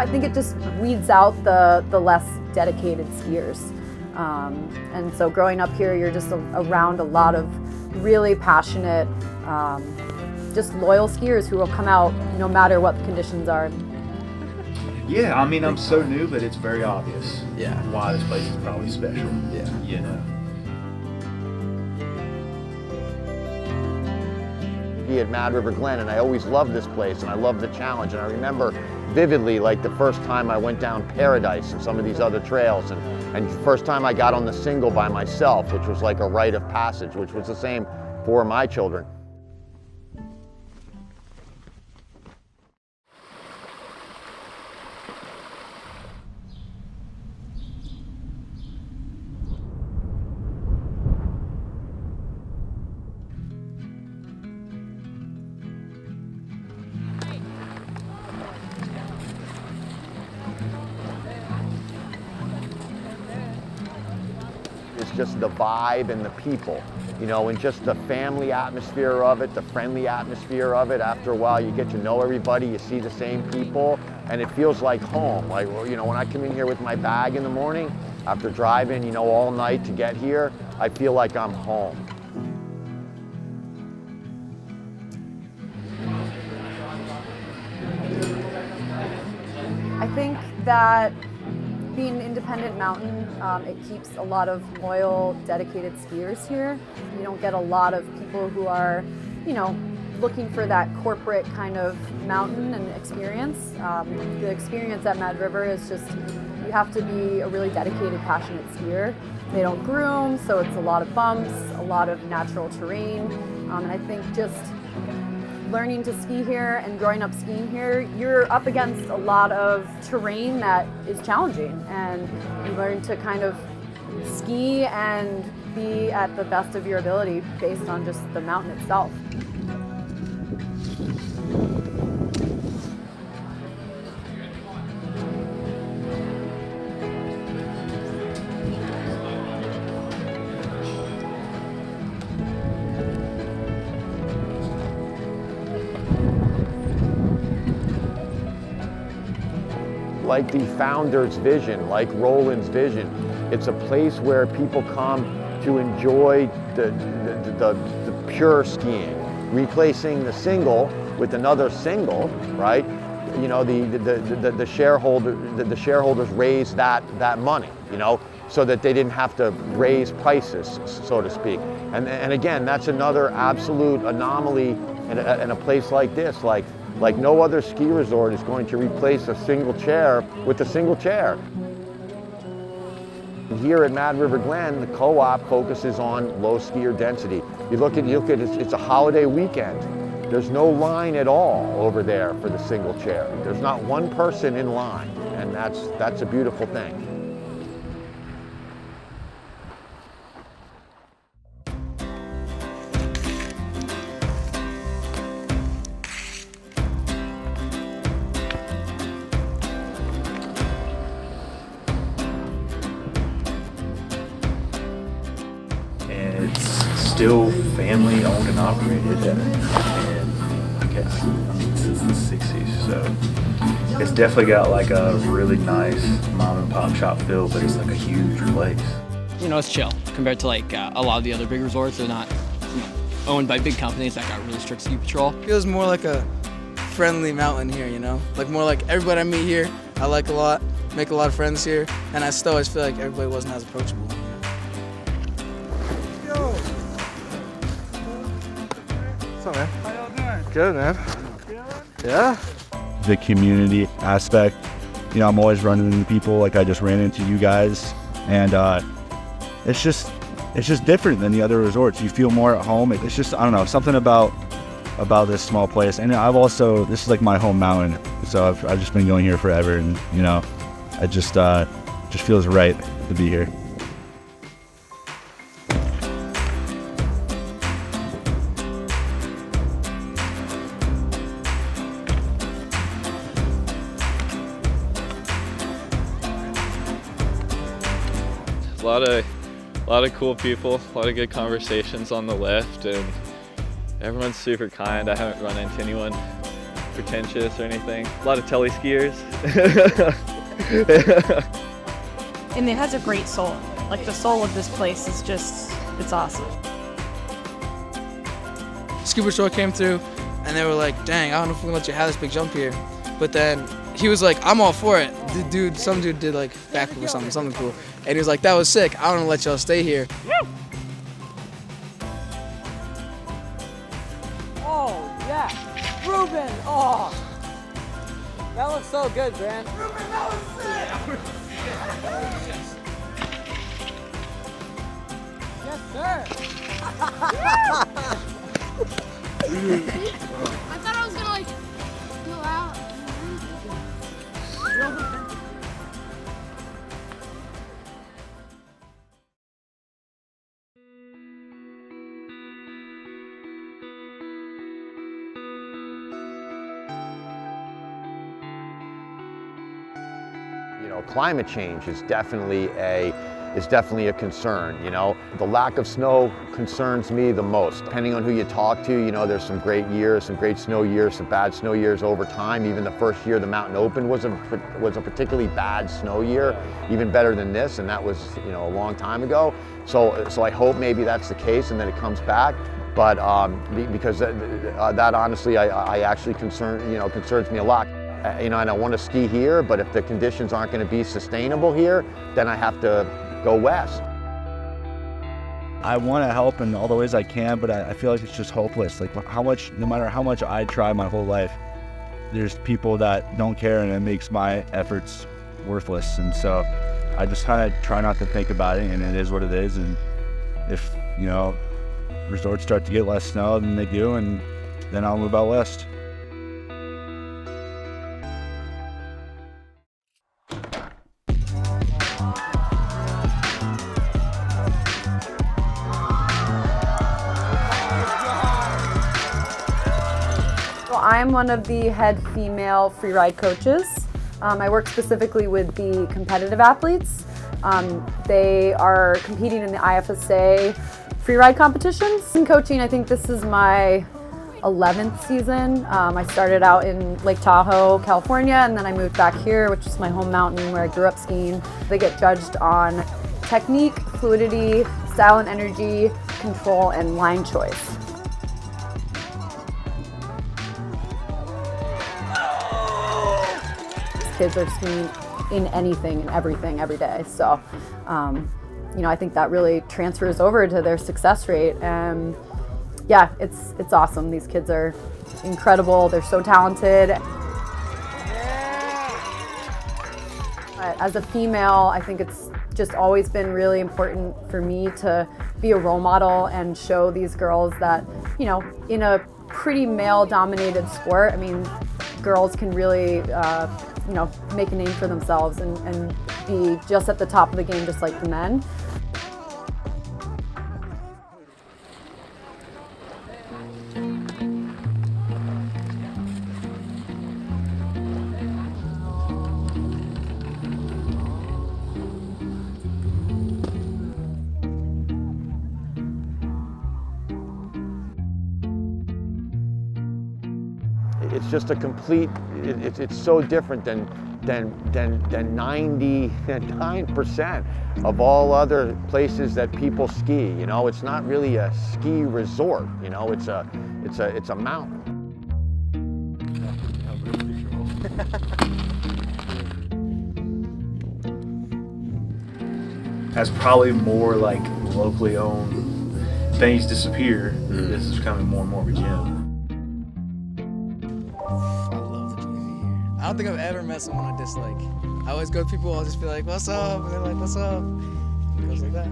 I think it just weeds out the less dedicated skiers. And so growing up here, you're just around a lot of really passionate, just loyal skiers who will come out no matter what the conditions are. Yeah, I mean, I'm so new, but it's very obvious. Yeah. Why this place is probably special. Yeah. You know. Be at Mad River Glen, and I always loved this place, and I loved the challenge. And I remember vividly, like the first time I went down Paradise and some of these other trails, and the first time I got on the single by myself, which was like a rite of passage, which was the same for my children. It's just the vibe and the people, you know, and just the family atmosphere of it, the friendly atmosphere of it. After a while, you get to know everybody, you see the same people, and it feels like home. Like, you know, when I come in here with my bag in the morning, after driving, you know, all night to get here, I feel like I'm home. I think that being an independent mountain, it keeps a lot of loyal, dedicated skiers here. You don't get a lot of people who are, you know, looking for that corporate kind of mountain and experience. The experience at Mad River is just, you have to be a really dedicated, passionate skier. They don't groom, so it's a lot of bumps, a lot of natural terrain. And I think just learning to ski here and growing up skiing here, you're up against a lot of terrain that is challenging, and you learn to kind of ski and be at the best of your ability based on just the mountain itself. Like the founder's vision, like Roland's vision. It's a place where people come to enjoy the pure skiing, replacing the single with another single, right? You know, the shareholders raised that money, you know, so that they didn't have to raise prices, so to speak. And again, that's another absolute anomaly in a place like this. Like no other ski resort is going to replace a single chair with a single chair. Here at Mad River Glen, the co-op focuses on low skier density. You look at it's a holiday weekend. There's no line at all over there for the single chair. There's not one person in line, and that's a beautiful thing. Still family owned and operated, and I guess since the 60s, so it's definitely got like a really nice mom and pop shop feel, but it's like a huge place. You know, it's chill compared to like a lot of the other big resorts. They're not owned by big companies that got really strict ski patrol. It feels more like a friendly mountain here, you know? Like more like everybody I meet here, I like a lot, make a lot of friends here, and I still always feel like everybody wasn't as approachable. What's up, man? How y'all doing? Good, man. Yeah? The community aspect, you know, I'm always running into people, like I just ran into you guys, and it's just different than the other resorts. You feel more at home. It's just, I don't know, something about this small place. And this is like my home mountain, so I've just been going here forever, and you know, it just feels right to be here. A lot of cool people, a lot of good conversations on the lift, and everyone's super kind. I haven't run into anyone pretentious or anything. A lot of telly skiers. And it has a great soul. Like the soul of this place is just, it's awesome. Scuba Shore came through and they were like, dang, I don't know if we can let you have this big jump here. But then he was like, I'm all for it. Some dude did like backflip or something cool. And he was like, that was sick. I don't want to let y'all stay here. Oh, yeah. Ruben, oh. That looks so good, Grant. Ruben, that was sick. Yes, sir. I thought I was gonna like go out. You know, climate change is definitely a concern, you know. The lack of snow concerns me the most. Depending on who you talk to, you know, there's some great years, some great snow years, some bad snow years over time. Even the first year the mountain opened was a particularly bad snow year, even better than this, and that was, you know, a long time ago. So I hope maybe that's the case and that it comes back. But because that honestly, I actually concerns me a lot. You know, and I want to ski here, but if the conditions aren't going to be sustainable here, then I have to go west. I want to help in all the ways I can, but I feel like it's just hopeless. Like no matter how much I try my whole life, there's people that don't care, and it makes my efforts worthless. And so I just kind of try not to think about it, and it is what it is. And if, you know, resorts start to get less snow than they do, and then I'll move out west. I'm one of the head female freeride coaches. I work specifically with the competitive athletes. They are competing in the IFSA freeride competitions. In coaching, I think this is my 11th season. I started out in Lake Tahoe, California, and then I moved back here, which is my home mountain where I grew up skiing. They get judged on technique, fluidity, style and energy, control, and line choice. Kids are skiing in anything and everything every day. So, you know, I think that really transfers over to their success rate. And yeah, it's awesome. These kids are incredible. They're so talented. As a female, I think it's just always been really important for me to be a role model and show these girls that, you know, in a pretty male-dominated sport, I mean, girls can really, you know, make a name for themselves and be just at the top of the game, just like the men. It's just a complete, it's so different than 99% of all other places that people ski. You know, it's not really a ski resort. You know, it's a mountain. As probably more like locally owned things disappear, this is becoming more and more of a gym. I don't think I've ever met someone I dislike. I always go to people, I'll just be like, what's up? And they're like, what's up? And it goes like that.